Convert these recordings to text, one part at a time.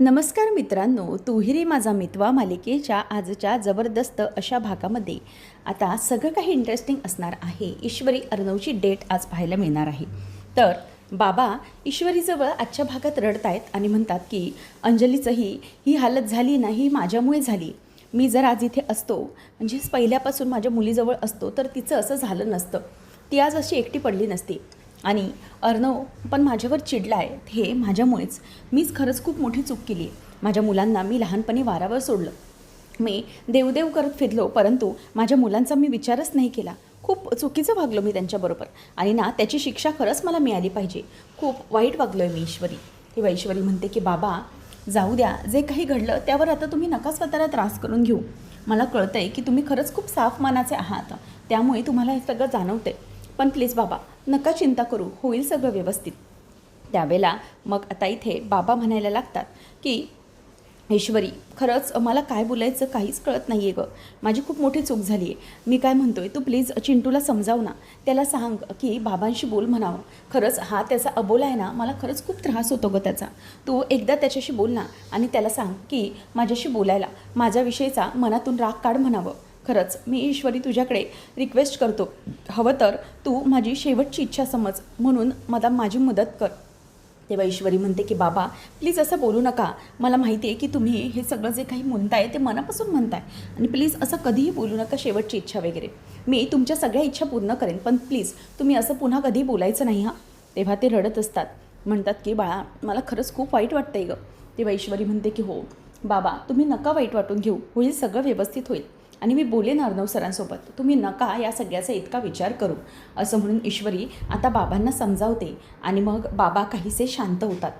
नमस्कार मित्रांनो, तुहिरी माझा मितवा मालिकेच्या आजच्या जबरदस्त अशा भागामध्ये आता सगळं काही इंटरेस्टिंग असणार आहे. ईश्वरी अर्णवची डेट आज पाहायला मिळणार आहे. तर बाबा ईश्वरीजवळ आजच्या भागात रडत आहेत आणि म्हणतात की अंजलीचंही ही हालत झाली ना, ही माझ्यामुळे झाली. मी जर आज इथे असतो, म्हणजेच पहिल्यापासून माझ्या मुलीजवळ असतो, तर तिचं असं झालं नसतं. ती आज अशी एकटी पडली नसती. आणि अर्णव पण माझ्यावर चिडला आहे, हे माझ्यामुळेच. मीच खरंच खूप मोठी चूक केली आहे. माझ्या मुलांना मी लहानपणी वारावर सोडलं. मी देवदेव करत फिरलो, परंतु माझ्या मुलांचा मी विचारच नाही केला. खूप चुकीचं वागलो मी त्यांच्याबरोबर आणि ना त्याची शिक्षा खरंच मला मिळाली पाहिजे. खूप वाईट वागलो आहे मी ईश्वरी. तेव्हा ईश्वरी म्हणते की बाबा जाऊ द्या, जे काही घडलं त्यावर आता तुम्ही नका स्वतःला त्रास करून घेऊ. मला कळतं आहे की तुम्ही खरंच खूप साफ मनाचे आहात, त्यामुळे तुम्हाला हे सगळं जाणवतं आहे. पण प्लीज बाबा नका चिंता करू, होईल सगळं व्यवस्थित. त्यावेळेला मग आता इथे बाबा म्हणायला लागतात की ईश्वरी खरंच मला काय बोलायचं काहीच कळत नाही आहे गं. माझी खूप मोठी चूक झाली आहे. मी काय म्हणतो आहे, तू प्लीज चिंटूला समजाव ना. त्याला सांग की बाबांशी बोल म्हणावं. खरंच हा त्याचा अबोला आहे ना, मला खरंच खूप त्रास होतो गं त्याचा. तू एकदा त्याच्याशी बोल ना आणि त्याला सांग की माझ्याशी बोलायला, माझ्याविषयीचा मनातून राग काढ म्हणावं. खरंच मी ईश्वरी तुझ्याकडे रिक्वेस्ट करतो, हवं तर तू माझी शेवटची इच्छा समज, म्हणून माझी मदत कर. तेव्हा ईश्वरी म्हणते की बाबा प्लीज असं बोलू नका. मला माहिती आहे की तुम्ही हे सगळं जे काही म्हणताय ते मनापासून म्हणताय, आणि प्लीज असं कधीही बोलू नका, शेवटची इच्छा वगैरे. मी तुमच्या सगळ्या इच्छा पूर्ण करेन, पण प्लीज तुम्ही असं पुन्हा कधी बोलायचं नाही हां. तेव्हा ते रडत असतात. म्हणतात की बाळा मला खरंच खूप वाईट वाटतं आहे गं. तेव्हा ईश्वरी म्हणते की हो बाबा तुम्ही नका वाईट वाटून घेऊ, होईल सगळं व्यवस्थित होईल. आणि मी बोलेन अर्णव सरांसोबत, तुम्ही नका या सगळ्याचा इतका विचार करू. असं म्हणून ईश्वरी आता बाबांना समजावते आणि मग बाबा काहीसे शांत होतात.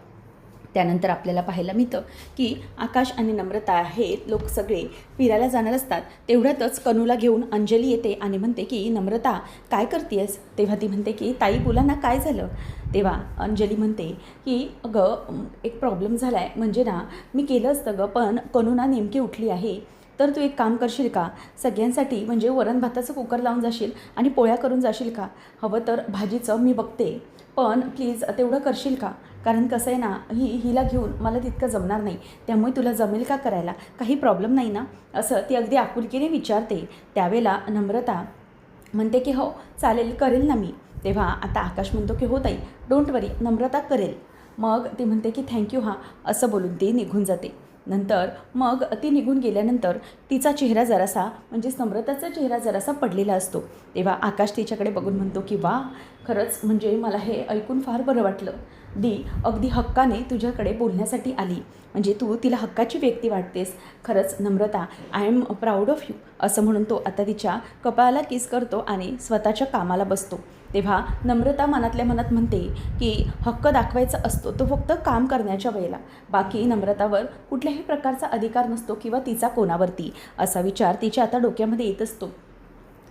त्यानंतर आपल्याला पाहायला मिळतं की आकाश आणि नम्रता हे लोक सगळे फिरायला जाणार असतात. तेवढ्यातच कनूला घेऊन अंजली येते आणि म्हणते की नम्रता काय करतेस. तेव्हा ती म्हणते की ताई बोला ना काय झालं. तेव्हा अंजली म्हणते की अगं एक प्रॉब्लेम झाला आहे, म्हणजे ना मी केलं असतं गं, पण कनूना नेमकी उठली आहे. तर तू एक काम करशील का, सगळ्यांसाठी म्हणजे वरण भाताचं कुकर लावून जाशील आणि पोळ्या करून जाशील का. हवं तर भाजीचं मी बघते, पण प्लीज तेवढं करशील का. कारण कसं आहे ना, हिला घेऊन मला तितकं जमणार नाही, त्यामुळे तुला जमेल का करायला, काही प्रॉब्लेम नाही ना. असं ती अगदी आपुलकीने विचारते. त्यावेळेला नम्रता म्हणते की हो चालेल, करेल ना मी. तेव्हा आता आकाश म्हणतो की हो ताई डोंट वरी, नम्रता करेल. मग ती म्हणते की थँक्यू हां, असं बोलून ती निघून जाते. नंतर मग ती निघून गेल्यानंतर तिचा चेहरा जरासा, म्हणजेच नम्रताचा चेहरा जरासा पडलेला असतो. तेव्हा आकाश तिच्याकडे बघून म्हणतो की वा खरंच, म्हणजे मला हे ऐकून फार बरं वाटलं. दी अगदी हक्काने तुझ्याकडे बोलण्यासाठी आली, म्हणजे तू तिला हक्काची व्यक्ती वाटतेस. खरंच Namrata, I am proud of you. असं म्हणून तो आता तिच्या कपाळाला किस करतो आणि स्वतःच्या कामाला बसतो. तेव्हा नम्रता मनातल्या मनात म्हणते की हक्क दाखवायचा असतो तो फक्त काम करण्याच्या वेळेला, बाकी नम्रतावर कुठल्याही प्रकारचा अधिकार नसतो किंवा तिचा कोणावरती, असा विचार तिच्या आता डोक्यामध्ये येत असतो.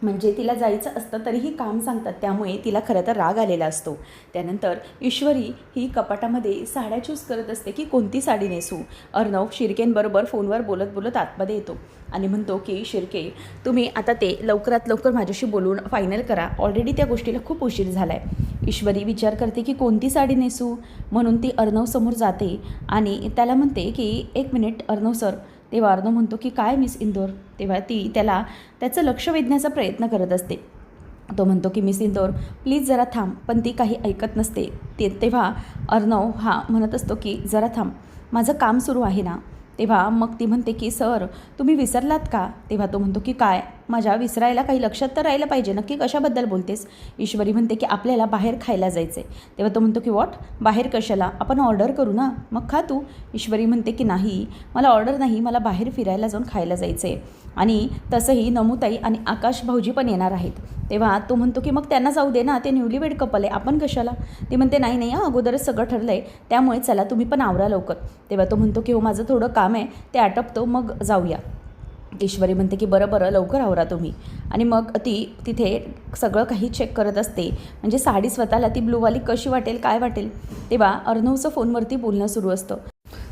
म्हणजे तिला जायचं असतं तरीही काम सांगतात, त्यामुळे तिला खरं तर राग आलेला असतो. त्यानंतर ईश्वरी ही कपाटामध्ये साड्या चूज करत असते की कोणती साडी नेसू. अर्णव शिर्केंबरोबर फोनवर बोलत बोलत आतमध्ये येतो आणि म्हणतो की शिर्के तुम्ही आता ते लवकरात लवकर माझ्याशी बोलून फायनल करा, ऑलरेडी त्या गोष्टीला खूप उशीर झाला आहे. ईश्वरी विचार करते की कोणती साडी नेसू, म्हणून ती अर्णवसमोर जाते आणि त्याला म्हणते की एक मिनिट अर्णव सर. तेव्हा अर्णव म्हणतो की काय मिस इंदोर. तेव्हा ती त्याचं लक्ष वेधण्याचा प्रयत्न करत असते. तो म्हणतो की मिस इंदोर प्लीज जरा थांब, पण ती काही ऐकत नसते. तेव्हा अर्णव हा म्हणत असतो की जरा थांब, माझं काम सुरू आहे ना. तेव्हा मग ती म्हणते की सर तुम्ही विसरलात का. तेव्हा तो म्हणतो की काय, माझ्या विसरायला काही लक्षात तर राहिलं पाहिजे, नक्की कशाबद्दल बोलतेस. ईश्वरी म्हणते की आपल्याला बाहेर खायला जायचं आहे. तेव्हा तो म्हणतो की वॉट, बाहेर कशाला, आपण ऑर्डर करू ना, मग खा तू. ईश्वरी म्हणते की नाही मला ऑर्डर नाही, मला बाहेर फिरायला जाऊन खायला जायचं आहे, आणि तसंही नमुताई आणि आकाश भाऊजी पण येणार आहेत. तेव्हा तो म्हणतो की मग त्यांना जाऊ दे ना, ते न्यूलीवेड कपल आहे, आपण कशाला. ते म्हणते नाही नाही अगोदरच सगळं ठरलं आहे, त्यामुळे चला तुम्ही पण आवरा लवकर. तेव्हा तो म्हणतो की हो माझं थोडं काम आहे, ते आटपतो मग जाऊया. ईश्वरी म्हणते की बरं बरं लवकर आवरा तुम्ही. आणि मग ती तिथे सगळं काही चेक करत असते, म्हणजे साडी स्वतःला ती ब्लूवाली कशी वाटेल काय वाटेल. तेव्हा अर्णवचं फोनवरती बोलणं सुरू असतं.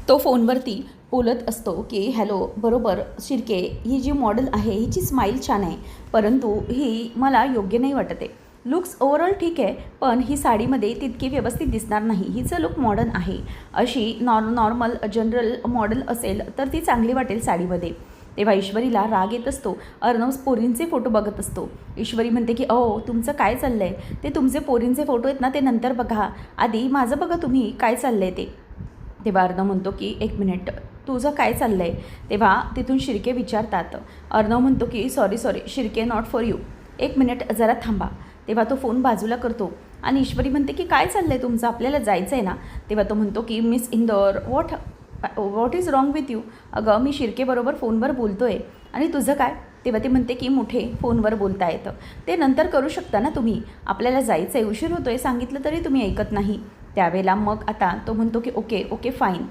तो फोनवरती बोलत असतो की हॅलो बरोबर शिर्के, ही जी मॉडेल आहे हिची स्माईल छान आहे, परंतु ही मला योग्य नाही वाटत आहे. लुक्स ओव्हरऑल ठीक आहे, पण ही साडीमध्ये तितकी व्यवस्थित दिसणार नाही. हिचं लुक मॉडर्न आहे. अशी नॉर्मल जनरल मॉडेल असेल तर ती चांगली वाटेल साडीमध्ये. तेव्हा ईश्वरीला राग येत असतो. अर्णव पोरींचे फोटो बघत असतो. ईश्वरी म्हणते की तुमचं काय चाललं आहे? ते तुमचे पोरींचे फोटो आहेत ना, ते नंतर बघा, आधी माझं बघा तुम्ही काय चाललं आहे ते. तेव्हा अर्णव म्हणतो की 1 मिनिट, तुझं काय चाललं आहे? तेव्हा तिथून शिर्के विचारतात. अर्णव म्हणतो की sorry Shirke, not for you. 1 minute जरा थांबा. तेव्हा तो फोन बाजूला करतो आणि ईश्वरी म्हणते की काय चाललं आहे तुमचं, आपल्याला जायचं आहे ना. तेव्हा तो म्हणतो की miss Indore, what is wrong with you? अगं मी शिर्केबरोबर फोनवर बोलतो आहे आणि तुझं काय? तेव्हा ती म्हणते की मोठे फोनवर बोलता येतं, ते नंतर करू शकता ना तुम्ही, आपल्याला जायचं आहे, उशीर होतो आहे, सांगितलं तरी तुम्ही ऐकत नाही. त्यावेळेला मग आता तो म्हणतो की ओके फाईन.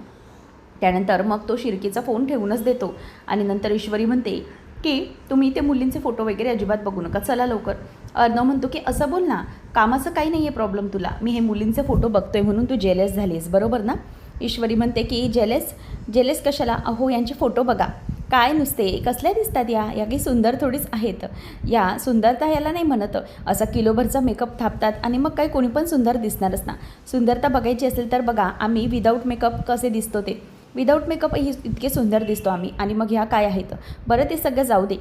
त्यानंतर मग तो शिर्केचा फोन ठेवूनच देतो आणि नंतर ईश्वरी म्हणते की तुम्ही ते मुलींचे फोटो वगैरे अजिबात बघू नका, चला लवकर. अर्णव म्हणतो की असं बोल ना, कामाचं काही नाही आहे प्रॉब्लेम तुला, मी हे मुलींचे फोटो बघतोय म्हणून तू जेलस झालीस, बरोबर ना. ईश्वरी म्हणते की जेलस कशाला? अहो यांचे फोटो बघा, काय नुसते कसल्या दिसतात या काही सुंदर थोडीच आहेत. या सुंदरता याला नाही म्हणत. असा किलोभरचा मेकअप थापतात आणि मग काय कोणी पण सुंदर दिसणारच ना. सुंदरता बघायची असेल तर बघा, आम्ही विदाऊट मेकअप कसे दिसतो ते, विदाऊट मेकअप इतके सुंदर दिसतो आम्ही. आणि मग ह्या काय आहेत? बरं ते सगळं जाऊ दे,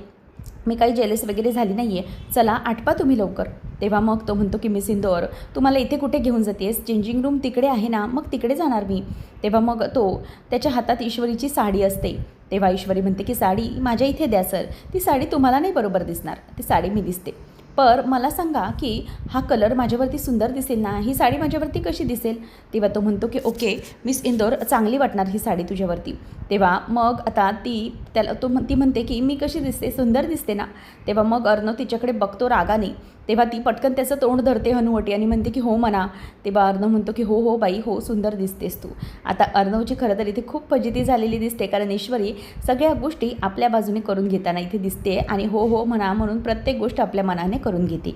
मी काही जेलस वगैरे झाली नाही आहे, चला आटपा तुम्ही लवकर. तेव्हा मग तो म्हणतो की मिस इंदौर, तुम्हाला इथे कुठे घेऊन जातेस? चेंजिंग रूम तिकडे आहे ना, मग तिकडे जाणार मी. तेव्हा मग तो त्याच्या हातात ईश्वरीची साडी असते. तेव्हा ईश्वरी म्हणते की साडी माझ्या इथे द्या सर, ती साडी तुम्हाला नाही बरोबर दिसणार, ती साडी मी दिसते. पर मला सांगा की हा कलर माझ्यावरती सुंदर दिसेल ना, ही साडी माझ्यावरती कशी दिसेल? तेव्हा तो म्हणतो की ओके मिस इंदौर, चांगली वाटणार ही साडी तुझ्यावरती. तेव्हा मग आता ती म्हणते की मी कशी दिसते, सुंदर दिसते ना. तेव्हा मग अर्णव तिच्याकडे बघतो रागाने. तेव्हा ती पटकन त्याचं तोंड धरते हनुवटी आणि म्हणते की हो म्हणा. तेव्हा अर्णव म्हणतो की हो बाई हो, सुंदर दिसतेस तू. आता अर्णवची खरं तर इथे खूप फजिती झालेली दिसते, कारण ईश्वरी सगळ्या गोष्टी आपल्या बाजूने करून घेताना इथे दिसते आणि हो म्हणा म्हणून प्रत्येक गोष्ट आपल्या मनाने करून घेते.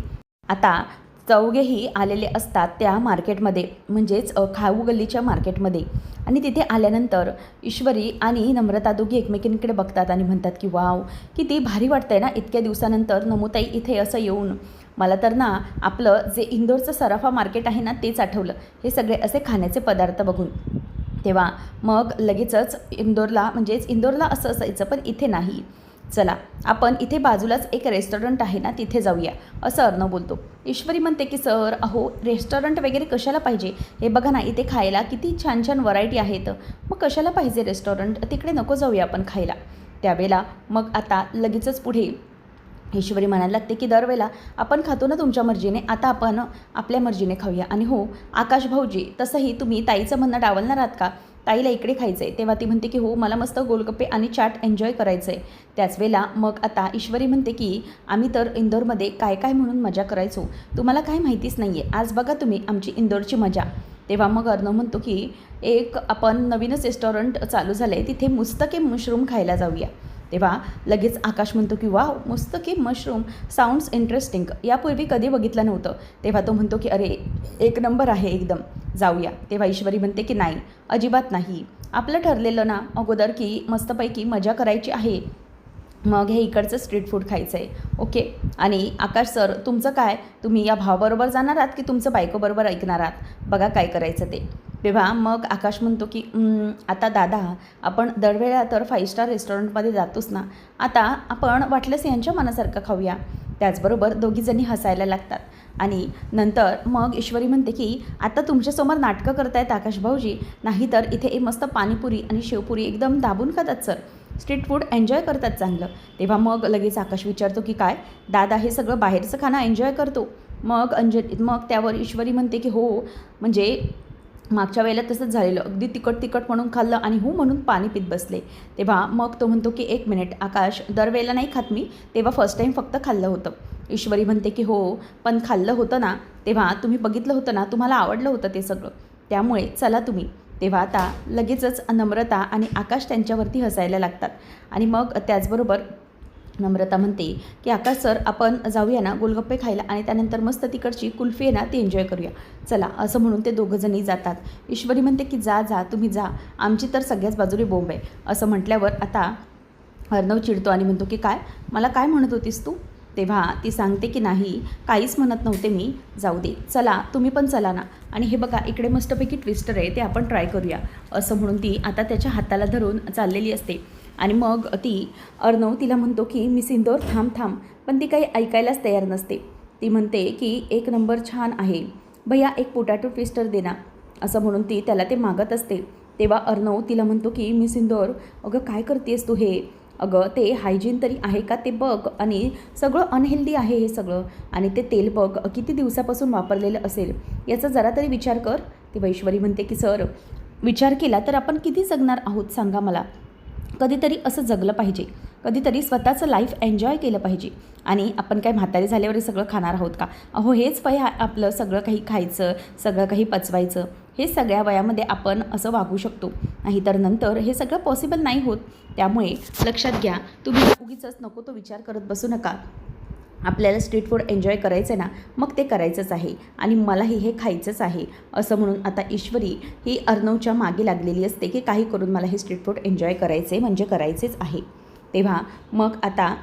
आता चौघेही आलेले असतात त्या मार्केटमध्ये, म्हणजेच खाऊ गल्लीच्या मार्केटमध्ये. आणि तिथे आल्यानंतर ईश्वरी आणि नम्रता दोघी एकमेकींकडे बघतात आणि म्हणतात की वाव, किती भारी वाटतंय ना इतक्या दिवसानंतर नमुताई इथे असं येऊन. मला तर ना आपलं जे इंदोरचं सराफा मार्केट आहे ना तेच आठवलं, हे सगळे असे खाण्याचे पदार्थ बघून. तेव्हा मग लगेचच इंदोरला असं असायचं, पण इथे नाही. चला आपण इथे बाजूलाच एक रेस्टॉरंट आहे ना, तिथे जाऊया, असं अर्णव बोलतो. ईश्वरी म्हणते की सर अहो रेस्टॉरंट वगैरे कशाला पाहिजे, हे बघा ना इथे खायला किती छान छान व्हरायटी आहेत, मग कशाला पाहिजे रेस्टॉरंट, तिकडे नको जाऊया आपण खायला. त्यावेळेला मग आता लगेचच पुढे ईश्वरी म्हणायला लागते की दरवेळेला आपण खातो ना तुमच्या मर्जीने, आता आपण आपल्या मर्जीने खाऊया. आणि हो आकाश भाऊजी, तसंही तुम्ही ताईचं म्हणणं डावलणार आहात का, ताईला इकडे खायचं आहे. तेव्हा ती म्हणते की हो मला मस्त गोलगप्पे आणि चाट एन्जॉय करायचं आहे. त्याच वेळेला मग आता ईश्वरी म्हणते की आम्ही तर इंदोरमध्ये काय काय म्हणून मजा करायचो, तुम्हाला काय माहितीच नाही आहे, आज बघा तुम्ही आमची इंदोरची मजा. तेव्हा मग अर्णव म्हणतो की एक आपण नवीनच रेस्टॉरंट चालू झालं आहे, तिथे मुस्तके मशरूम खायला जाऊया. तेव्हा लगेच आकाश म्हणतो की वाव, मुस्तके मशरूम साऊंड्स इंटरेस्टिंग, यापूर्वी कधी बघितलं नव्हतं. तेव्हा तो म्हणतो की अरे एक नंबर आहे एकदम, जाऊया. तेव्हा ईश्वरी म्हणते की नाही अजिबात नाही, आपलं ठरलेलं ना अगोदर की मस्तपैकी मजा करायची आहे, मग हे इकडचं स्ट्रीट फूड खायचं आहे. ओके. आणि आकाश सर तुमचं काय, तुम्ही या भावाबरोबर जाणार आहात की तुमचं बायकोबरोबर ऐकणार आहात, बघा काय करायचं ते. तेव्हा मग आकाश म्हणतो की आता दादा आपण दरवेळा तर 5 स्टार रेस्टॉरंटमध्ये जातोच ना, आता आपण वाटलंच यांच्या मनासारखं खाऊया. त्याचबरोबर दोघीजणी हसायला लागतात. आणि नंतर मग ईश्वरी म्हणते की आता तुमच्यासमोर नाटकं करतायत आकाश भाऊजी, नाहीतर इथे मस्त पाणीपुरी आणि शेवपुरी एकदम दाबून खातात सर, स्ट्रीट फूड एन्जॉय करतात चांगलं. तेव्हा मग लगेच आकाश विचारतो की काय दादा हे सगळं बाहेरचं खाणं एन्जॉय करतो? मग त्यावर ईश्वरी म्हणते की हो, म्हणजे मागच्या वेळेला तसंच झालेलं, अगदी तिखट म्हणून खाल्लं आणि हो म्हणून पाणी पित बसले. तेव्हा मग तो म्हणतो की 1 मिनिट आकाश, दरवेळेला नाही खात मी, तेव्हा फर्स्ट टाईम फक्त खाल्लं होतं. ईश्वरी म्हणते की हो पण खाल्लं होतं ना, तेव्हा तुम्ही बघितलं होतं ना, तुम्हाला आवडलं होतं ते सगळं, त्यामुळे चला तुम्ही. तेव्हा आता लगेचच नम्रता आणि आकाश त्यांच्यावरती हसायला लागतात. आणि मग त्याचबरोबर नम्रता म्हणते की आकाश सर आपण जाऊया ना गोलगप्पे खायला, आणि त्यानंतर मस्त तिकडची कुल्फी आहे ना ती एन्जॉय करूया, चला, असं म्हणून ते दोघंजणी जातात. ईश्वरी म्हणते की जा तुम्ही जा, आमची तर सगळ्याच बाजूने बोंब आहे. असं म्हटल्यावर आता अर्णव चिडतो आणि म्हणतो की काय, मला काय म्हणत होतीस तू, तेव्हा ती सांगते की नाही, काहीच म्हणत नव्हते मी, जाऊ दे, चला तुम्ही पण चला ना. आणि हे बघा इकडे मस्तपैकी ट्विस्टर आहे, ते आपण ट्राय करूया असं म्हणून ती आता त्याच्या हाताला धरून चाललेली असते. आणि मग अर्णव तिला म्हणतो की मिस इंदोर थांब थांब, पण ती काही ऐकायलाच तयार नसते. ती म्हणते की 1 नंबर छान आहे भैया, एक पोटॅटो ट्विस्टर दे ना, असं म्हणून ती त्याला ते मागत असते. तेव्हा अर्णव तिला म्हणतो की मिस इंदोर, अगं काय करतेस तू हे, अगं ते हायजीन तरी आहे का ते बघ, आणि सगळं अनहेल्दी आहे हे सगळं, आणि ते तेल बघ किती दिवसापासून वापरलेलं असेल, याचा जरा तरी विचार कर. तेव्हा ईश्वरी म्हणते की सर, विचार केला तर आपण किती जगणार आहोत सांगा मला, कधीतरी असं जगलं पाहिजे, कधीतरी स्वतःचं लाईफ एन्जॉय केलं पाहिजे. आणि आपण काय म्हातारे झाल्यावर हे सगळं खाणार आहोत का? अहो हेच वय आपलं, सगळं काही खायचं, सगळं काही पचवायचं, हे सगळ्या वयामध्ये आपण असं वागू शकतो, नाहीतर नंतर हे सगळं पॉसिबल नाही होत. त्यामुळे लक्षात घ्या, तुम्ही उगीचच नको तो विचार करत बसू नका. आपल्याला स्ट्रीट फूड एन्जॉय करायचं आहे ना, मग ते करायचंच आहे, आणि मलाही हे खायचंच आहे, असं म्हणून आता ईश्वरी ही अर्णवच्या मागे लागलेली असते की काही करून मला हे स्ट्रीट फूड एन्जॉय करायचे म्हणजे करायचेच आहे. तेव्हा मग आता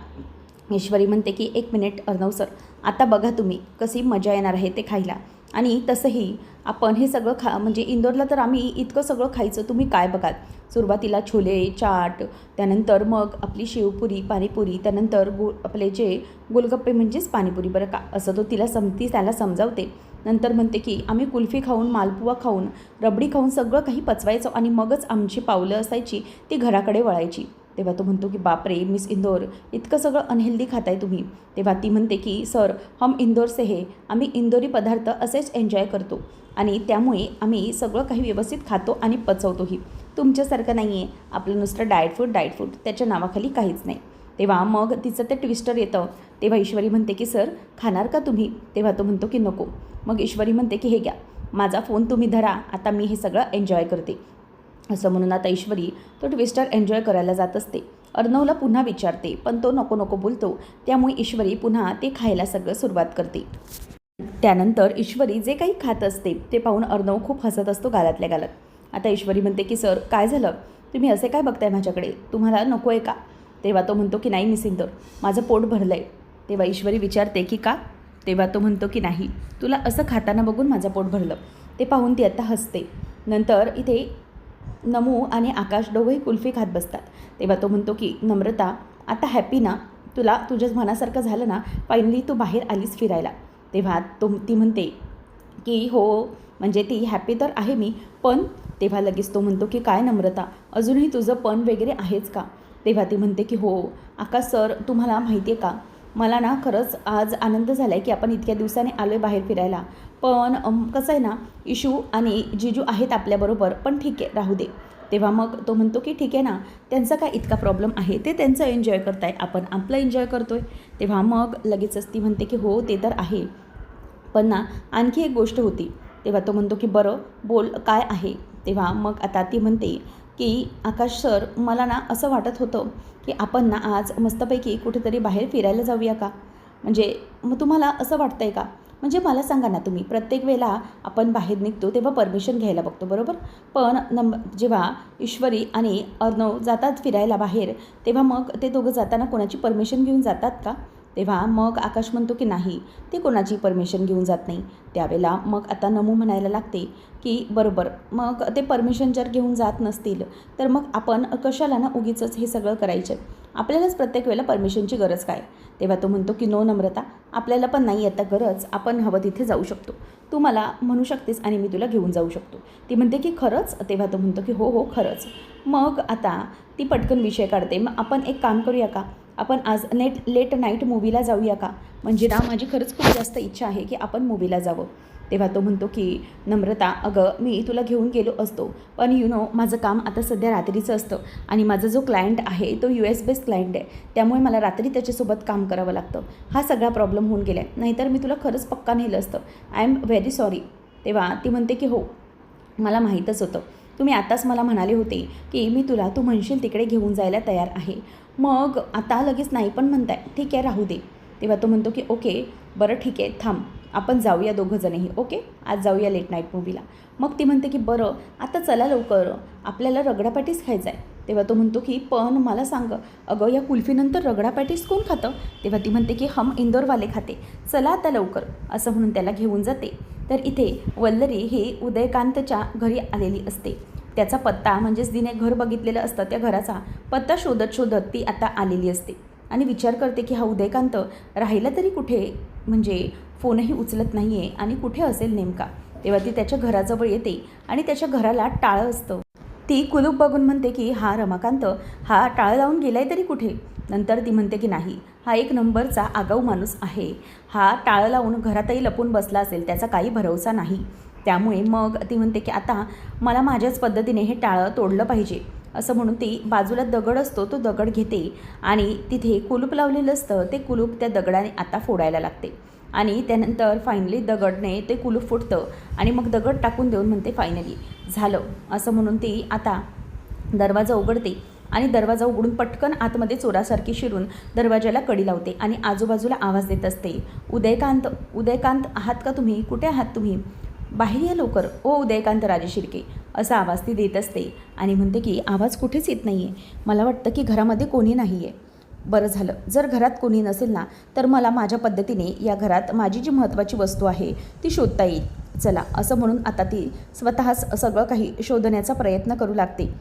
ईश्वरी म्हणते की 1 मिनिट अर्णव सर, आता बघा तुम्ही कशी मजा येणार आहे ते खायला. आणि तसंही आपण हे सगळं म्हणजे इंदोरला तर आम्ही इतकं सगळं खायचं, तुम्ही काय बघाल. सुरुवातीला छोले चाट, त्यानंतर मग आपली शेवपुरी पाणीपुरी, त्यानंतर आपले जे गोलगप्पे म्हणजेच पाणीपुरी बरं का, असं तो ती त्याला समजावते. नंतर म्हणते की आम्ही कुल्फी खाऊन, मालपुवा खाऊन, रबडी खाऊन सगळं काही पचवायचो, आणि मगच आमची पावलं असायची ती घराकडे वळायची. तेव्हा तो म्हणतो की बापरे मिस इंदोर, इतकं सगळं अनहेल्दी खाताय तुम्ही. तेव्हा ती म्हणते की सर, हम इंदोर से है, आम्ही इंदोरी पदार्थ असेच एन्जॉय करतो, आणि त्यामुळे आम्ही सगळं काही व्यवस्थित खातो आणि पचवतोही. तुमच्यासारखं नाही आहे आपलं नुसतं डाएट फूड, त्याच्या नावाखाली काहीच नाही. तेव्हा मग तिचं ते ट्विस्टर येतं. तेव्हा ईश्वरी म्हणते की सर, खाणार का तुम्ही? तेव्हा तो म्हणतो की नको. मग ईश्वरी म्हणते की हे घ्या, माझा फोन तुम्ही धरा, आता मी हे सगळं एन्जॉय करते, असं म्हणून आता ईश्वरी तो ट्विस्टर एन्जॉय करायला जात असते. अर्णवला पुन्हा विचारते, पण तो नको नको बोलतो, त्यामुळे ईश्वरी पुन्हा ते खायला सगळं सुरुवात करते. त्यानंतर ईश्वरी जे काही खात असते ते पाहून अर्णव खूप हसत असतो गालातल्या गालात. आता ईश्वरी म्हणते की सर, काय झालं, तुम्ही असे काय बघताय माझ्याकडे, तुम्हाला नको आहे का? तेव्हा तो म्हणतो की नाही मिस इंदोर, माझं पोट भरलं आहे. तेव्हा ईश्वरी विचारते की का? तेव्हा तो म्हणतो की नाही, तुला असं खाताना बघून माझं पोट भरलं. ते पाहून ती आता हसते. नंतर इथे नमू आणि आकाश दोघंही कुल्फी खात बसतात. तेव्हा तो म्हणतो की नम्रता, आता हॅपी ना, तुला तुझ्याच मनासारखं झालं ना, फायनली तू बाहेर आलीस फिरायला. तेव्हा ती म्हणते की हो, म्हणजे ती हॅपी तर आहे मी, पण तेव्हा लगेच तो म्हणतो की काय नम्रता, अजूनही तुझं पण वगैरे आहेच का? तेव्हा ती म्हणते की हो आकाश सर, तुम्हाला माहिती आहे का, मला ना खरंच आज आनंद झाला आहे की आपण इतक्या दिवसाने आलो आहे बाहेर फिरायला. पण कसं आहे ना, इशू आणि जिजू आहेत आपल्याबरोबर, पण ठीक आहे राहू दे. तेव्हा मग तो म्हणतो की ठीक आहे ना, त्यांचा काय इतका प्रॉब्लेम आहे, ते त्यांचं एन्जॉय करताय, आपण आपलं एन्जॉय करतो आहे. तेव्हा मग लगेचच ती म्हणते की हो ते तर आहे, पण ना आणखी एक गोष्ट होती. तेव्हा तो म्हणतो की बरं बोल, काय आहे? तेव्हा मग आता ती म्हणते की आकाश सर, मला ना असं वाटत होतं की आपण ना आज मस्तपैकी कुठेतरी बाहेर फिरायला जाऊया का? म्हणजे मग तुम्हाला असं वाटतं आहे का? म्हणजे मला सांगा ना तुम्ही, प्रत्येक वेळेला आपण बाहेर निघतो तेव्हा परमिशन घ्यायला बघतो बरोबर, पण जेव्हा ईश्वरी आणि अर्णव जातात फिरायला बाहेर, तेव्हा मग ते दोघं जाताना कोणाची परमिशन घेऊन जातात का? तेव्हा मग आकाश म्हणतो की नाही, ते कोणाची परमिशन घेऊन जात नाही. त्यावेळेला मग आता नमू म्हणायला लागते की बरोबर, मग ते परमिशन जर घेऊन जात नसतील तर मग आपण कशाला ना उगीचंच हे सगळं करायचं, आपल्यालाच प्रत्येक वेळेला परमिशनची गरज काय? तेव्हा तो म्हणतो की नो नम्रता, आपल्याला पण नाही आता गरज, आपण हवं तिथे जाऊ शकतो, तू मला म्हणू शकतेस आणि मी तुला घेऊन जाऊ शकतो. ती म्हणते की खरंच? तेव्हा तो म्हणतो की हो हो खरंच. मग आता ती पटकन विषय काढते, मग आपण एक काम करूया का, आपण आज लेट नाईट मूवीला जाऊया का? म्हणजे ना माझी खरंच खूप जास्त इच्छा आहे की आपण मूवीला जावं. तेव्हा तो म्हणतो की नम्रता, अगं मी तुला घेऊन गेलो असतो, पण माझं काम आता सध्या रात्रीचं असतं, आणि माझा जो क्लायंट आहे तो US बेस्ड क्लायंट आहे, त्यामुळे मला रात्री त्याच्यासोबत काम करावं लागतं. हा सगळा प्रॉब्लेम होऊन गेला आहे, नाहीतर मी तुला खरंच पक्का नेलं असतं. I am very sorry. तेव्हा ती म्हणते की हो मला माहीतच होतं, तुम्ही आताच मला म्हणाले होते की मी तुला तू म्हणशील तिकडे घेऊन जायला तयार आहे, मग आता लगेच नाही पण म्हणताय, ठीक आहे राहू दे. तेव्हा तो म्हणतो की ओके बरं ठीक आहे, थांब आपण जाऊया दोघंजणही, ओके आज जाऊया लेट नाईट मूवीला. मग ती म्हणते की बरं आता चला लवकर, आपल्याला रगडापाटीच खायचा आहे. तेव्हा तो म्हणतो की पण मला सांग, अगं या कुल्फीनंतर रगडा पॅटीस कोण खातं? तेव्हा ती म्हणते की हम इंदोरवाले खाते, चला आता लवकर, असं म्हणून त्याला घेऊन जाते. तर इथे वल्लरी ही उदयकांतच्या घरी आलेली असते. त्याचा पत्ता म्हणजेच तिने घर बघितलेलं असतं, त्या घराचा पत्ता शोधत शोधत ती आता आलेली असते आणि विचार करते की हा उदयकांत राहिला तरी कुठे, म्हणजे फोनही उचलत नाही आहे आणि कुठे असेल नेमका. तेव्हा ती त्याच्या घराजवळ येते आणि त्याच्या घराला टाळं असतं. ती कुलूप बघून म्हणते की हा रमाकांत हा टाळं लावून गेलाय तरी कुठे. नंतर ती म्हणते की नाही, हा एक नंबरचा आगाऊ माणूस आहे, हा टाळं लावून घरातही लपून बसला असेल, त्याचा काही भरवसा नाही. त्यामुळे मग ती म्हणते की आता मला माझ्याच पद्धतीने हे टाळं तोडलं पाहिजे, असं म्हणून ती बाजूला दगड असतो तो दगड घेते आणि तिथे कुलूप लावलेलं असतं ते कुलूप त्या दगडाने आता फोडायला लागते. आणि त्यानंतर फायनली दगडने ते कुलूप फुटतं आणि मग दगड टाकून देऊन म्हणते फायनली झालं, असं म्हणून ती आता दरवाजा उघडते आणि दरवाजा उघडून पटकन आतमध्ये चोरासारखी शिरून दरवाजाला कडी लावते आणि आजूबाजूला आवाज देत असते, उदयकांत, उदयकांत आहात का तुम्ही? कुठे आहात तुम्ही? बाहेर या लवकर, ओ उदयकांत राजे शिर्के, असा आवाज ती देत असते आणि म्हणते की आवाज कुठेच येत नाही आहे, मला वाटतं की घरामध्ये कोणी नाही आहे. बरं झालं, जर घरात कोणी नसेल ना तर मला माझ्या पद्धतीने या घरात माझी जी महत्त्वाची वस्तू आहे ती शोधता येईल. चला, असं म्हणून आता ती स्वतःच सगळं काही शोधण्याचा प्रयत्न करू लागते.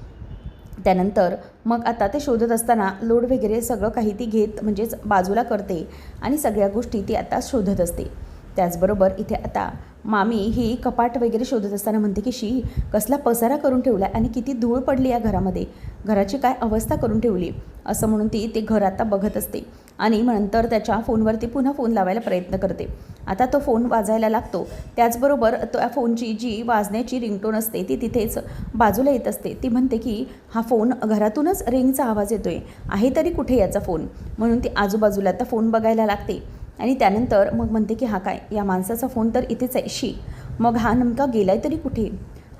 त्यानंतर मग आता ते शोधत असताना लोड वगैरे सगळं काही ती घेत म्हणजेच बाजूला करते आणि सगळ्या गोष्टी ती आता शोधत असते. त्याचबरोबर इथे आता मामी ही कपाट वगैरे शोधत असताना म्हणते की शी, कसला पसारा करून ठेवला आणि किती धूळ पडली या घरामध्ये, घराची काय अवस्था करून ठेवली, असं म्हणून ती ते घर आता बघत असते. आणि नंतर त्याच्या फोनवरती पुन्हा फोन लावायला प्रयत्न करते. आता तो फोन वाजायला लागतो, त्याचबरोबर त्या फोनची जी वाजण्याची रिंगटोन असते ती तिथेच बाजूला येत असते. ती म्हणते की हा फोन घरातूनच रिंगचा आवाज येतोय, आहे तरी कुठे याचा फोन, म्हणून ती आजूबाजूला आता फोन बघायला लागते. आणि त्यानंतर मग म्हणते की हा काय, या माणसाचा फोन तर इथेच आहे, शी, मग हा नेमका गेलाय तरी कुठे,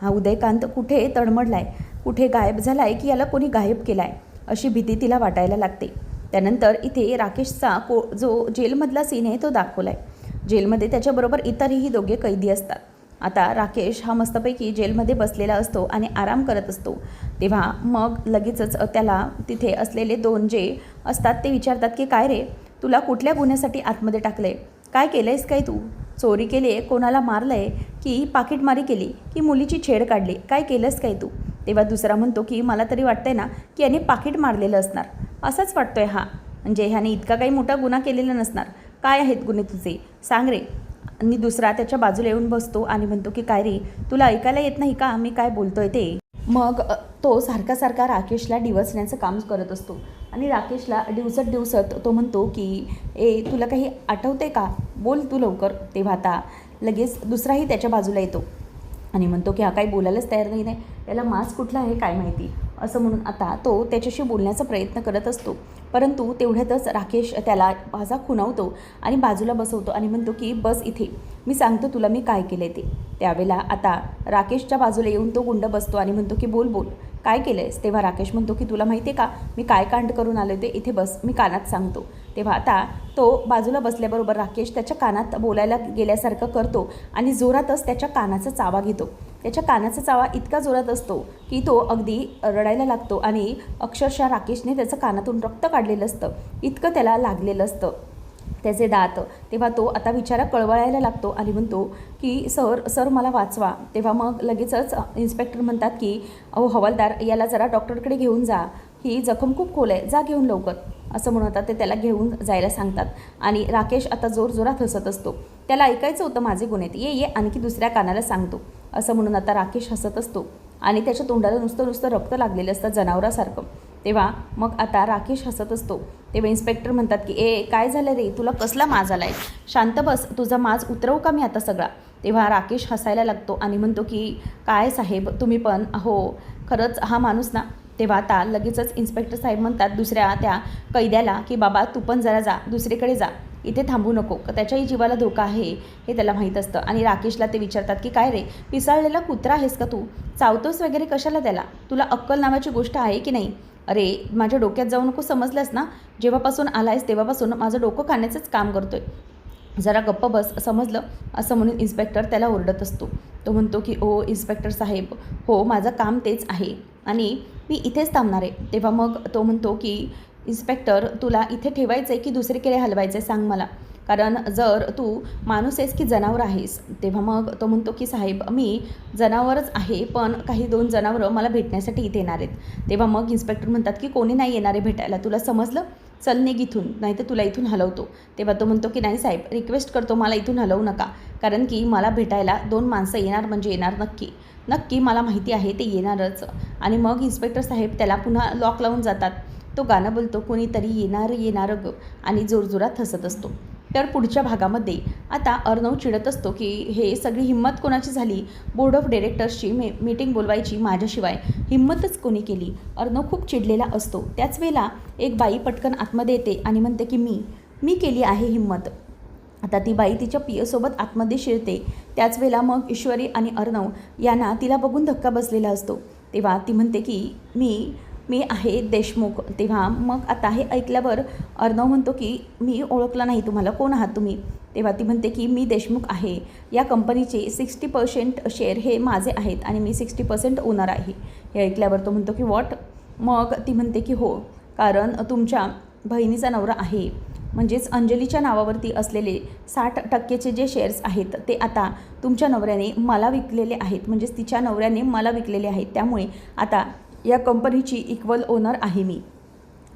हा उदयकांत कुठे तडमडलाय, कुठे गायब झालाय की याला कोणी गायब केलाय, अशी भीती तिला वाटायला लागते. त्यानंतर इथे राकेशचा जो जेलमधला सीन आहे तो दाखवला आहे. जेलमध्ये त्याच्याबरोबर इतरही दोघे कैदी असतात. आता राकेश हा मस्तपैकी जेलमध्ये बसलेला असतो आणि आराम करत असतो. तेव्हा मग लगेचच त्याला तिथे असलेले दोन जे असतात ते विचारतात की काय रे, तुला कुठल्या गुन्ह्यासाठी आतमध्ये टाकलं आहे, काय केलं आहेस, काय तू चोरी केली आहे, कोणाला मारलं आहे की पाकिटमारी केली की मुलीची छेड काढली, काय केलंस काय तू? तेव्हा दुसरा म्हणतो की मला तरी वाटतंय ना की याने पाकिट मारलेलं असणार, असाच वाटतोय हा, म्हणजे ह्याने इतका काही मोठा गुन्हा केलेला नसणार, काय आहेत गुन्हे तुझे सांग रे. आणि दुसरा त्याच्या बाजूला येऊन बसतो आणि म्हणतो की काय रे, तुला ऐकायला येत नाही का मी काय बोलतोय ते? मग तो सारखा सारखा राकेशला डिवचण्याचं काम करत असतो आणि राकेशला दिवसत तो म्हणतो की तुला काही आठवते का, बोल तू लवकर. तेव्हा आता लगेच दुसराही त्याच्या बाजूला येतो आणि म्हणतो की हा काही बोलायलाच तयार नाही, त्याला मास्क कुठला आहे काय माहिती, असं म्हणून आता तो त्याच्याशी बोलण्याचा प्रयत्न करत असतो. परंतु तेवढ्यातच राकेश त्याला माझा खुणावतो आणि बाजूला बसवतो आणि म्हणतो की बस इथे, मी सांगतो तुला मी काय केलं ते. त्यावेळेला आता राकेशच्या बाजूला येऊन तो गुंड बसतो आणि म्हणतो की बोल बोल, काय केलं आहेस? तेव्हा राकेश म्हणतो की तुला माहिती आहे का मी काय कांड करून आले होते, इथे बस, मी कानात सांगतो. तेव्हा आता तो बाजूला बसल्याबरोबर राकेश त्याच्या कानात बोलायला गेल्यासारखं करतो आणि जोरातच त्याच्या कानाचा चावा घेतो. त्याच्या कानाचा चावा इतका जोरात असतो की तो अगदी रडायला लागतो आणि अक्षरशः राकेशने त्याचं कानातून रक्त काढलेलं असतं, इतकं त्याला लागलेलं असतं त्याचे दात. तेव्हा तो आता बिचारा कळवळायला लागतो आणि म्हणतो की सर मला वाचवा. तेव्हा मग लगेचच इन्स्पेक्टर म्हणतात की अहो हवालदार, याला जरा डॉक्टरकडे घेऊन जा, ही जखम खूप खोल आहे, जा घेऊन लवकर, असं म्हणतात. ते त्याला घेऊन जायला सांगतात आणि राकेश आता जोरजोरात हसत असतो. त्याला ऐकायचं होतं माझे गुन्हे, ये आणखी दुसऱ्या कानाला सांगतो, असं म्हणून आता राकेश हसत असतो आणि त्याच्या तोंडाला नुसतं रक्त लागलेलं असतं जनावरासारखं. तेव्हा मग आता राकेश हसत असतो. तेव्हा इन्स्पेक्टर म्हणतात की काय झालं रे, तुला कसला माज आला आहे, शांत बस, तुझा माज उतरवू का मी आता सगळा? तेव्हा राकेश हसायला लागतो आणि म्हणतो की काय साहेब तुम्ही पण, अहो खरंच हा माणूस ना. तेव्हा आता लगेचच इन्स्पेक्टर साहेब म्हणतात दुसऱ्या त्या कैद्याला की बाबा तू पण जरा जा, दुसरीकडे जा, इथे थांबू नको, त्याच्याही जीवाला धोका आहे हे त्याला माहीत असतं. आणि राकेशला ते विचारतात की काय रे, पिसाळलेला कुत्रा आहेस का तू, चावतोस वगैरे कशाला त्याला, तुला अक्कल नावाची गोष्ट आहे की नाही? अरे माझ्या डोक्यात जाऊ नको, समजलंस ना, जेव्हापासून आलायस तेव्हापासून माझं डोकं खाण्याचंच काम करतोय, जरा गप्प बस, समजलं, असं म्हणून इन्स्पेक्टर त्याला ओरडत असतो. तो म्हणतो की ओ इन्स्पेक्टर साहेब, हो माझं काम तेच आहे, आणि मी इथेच थांबणार आहे. तेव्हा मग तो म्हणतो की इन्स्पेक्टर, तुला इथे ठेवायचं आहे की दुसरीकडे हलवायचं आहे सांग मला, कारण जर तू माणूस आहेस की जनावर आहेस. तेव्हा मग तो म्हणतो की साहेब, मी जनावरच आहे, पण काही 2 जनावरं मला भेटण्यासाठी इथे येणार आहेत. तेव्हा मग इन्स्पेक्टर म्हणतात की कोणी नाही येणार आहे भेटायला, तुला समजलं, चल निघ इथून, नाही तर तुला इथून हलवतो. तेव्हा तो म्हणतो की नाही साहेब, रिक्वेस्ट करतो, मला इथून हलवू नका, कारण की मला भेटायला 2 माणसं येणार म्हणजे येणार नक्की नक्की, मला माहिती आहे ते येणारच. आणि मग इन्स्पेक्टर साहेब त्याला पुन्हा लॉक लावून जातात. तो गाणं बोलतो, कोणीतरी येणार येणार ग, आणि जोरजोरात हसत असतो. तर पुढच्या भागामध्ये आता अर्णव चिडत असतो की हे सगळी हिंमत कोणाची झाली, बोर्ड ऑफ डिरेक्टर्सची मीटिंग बोलवायची, माझ्याशिवाय हिंमतच कोणी केली. अर्णव खूप चिडलेला असतो. त्याच वेळेला एक बाई पटकन आतमध्ये येते आणि म्हणते की मी केली आहे हिंमत. आता ती बाई तिच्या पियसोबत आतमध्ये शिरते. त्याच वेळेला मग ईश्वरी आणि अर्णव यांना तिला बघून धक्का बसलेला असतो. तेव्हा ती म्हणते की मी आहे देशमुख. तेव्हा मग आता हे ऐकल्यावर अर्णव म्हणतो की मी ओळखलं नाही तुम्हाला, कोण आहात तुम्ही. तेव्हा ती म्हणते की मी देशमुख आहे, या कंपनीचे 60% शेअर हे माझे आहेत आणि मी 60% ओनर आहे. हे ऐकल्यावर तो म्हणतो की व्हॉट. मग ती म्हणते की हो, कारण तुमच्या बहिणीचा नवरा आहे, म्हणजेच अंजलीच्या नावावरती असलेले 60% जे शेअर्स आहेत ते आता तुमच्या नवऱ्याने मला विकलेले आहेत, म्हणजेच तिच्या नवऱ्याने मला विकलेले आहेत. त्यामुळे आता या कंपनीची इक्वल ओनर आहे मी,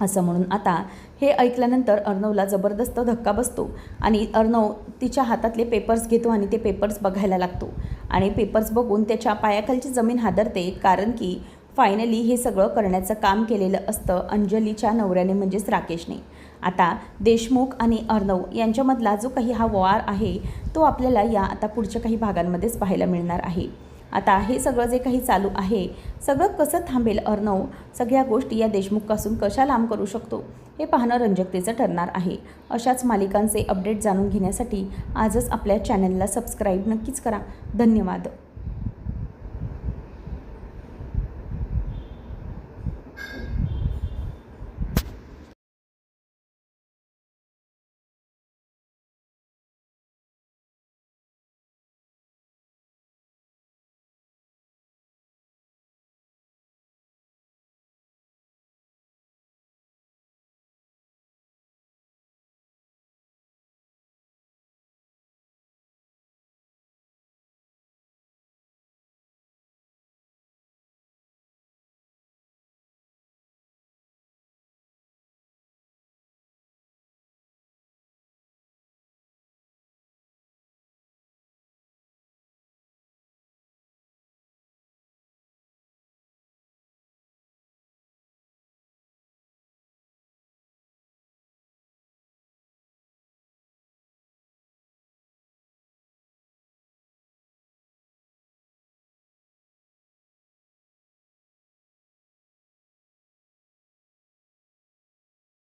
असं म्हणून आता हे ऐकल्यानंतर अर्णवला जबरदस्त धक्का बसतो आणि अर्णव तिच्या हातातले पेपर्स घेतो आणि ते पेपर्स बघायला लागतो. आणि पेपर्स बघून त्याच्या पायाखालची जमीन हादरते, कारण की फायनली हे सगळं करण्याचं काम केलेलं असतं अंजलीच्या नवऱ्याने, म्हणजेच राकेशने. आता देशमुख आणि अर्णव यांच्यामधला जो काही हा वार आहे तो आपल्याला या आता पुढच्या काही भागांमध्येच पाहायला मिळणार आहे. आता हे सगळं जे काही चालू आहे, सगळं कसं थांबेल, अर्णव सगळ्या गोष्टी या देशमुखपासून कशा लांब करू शकतो, हे पाहणं रंजकतेचं ठरणार आहे. अशाच मालिकांचे अपडेट जाणून घेण्यासाठी आजच आपल्या चॅनलला सबस्क्राईब नक्कीच करा. धन्यवाद.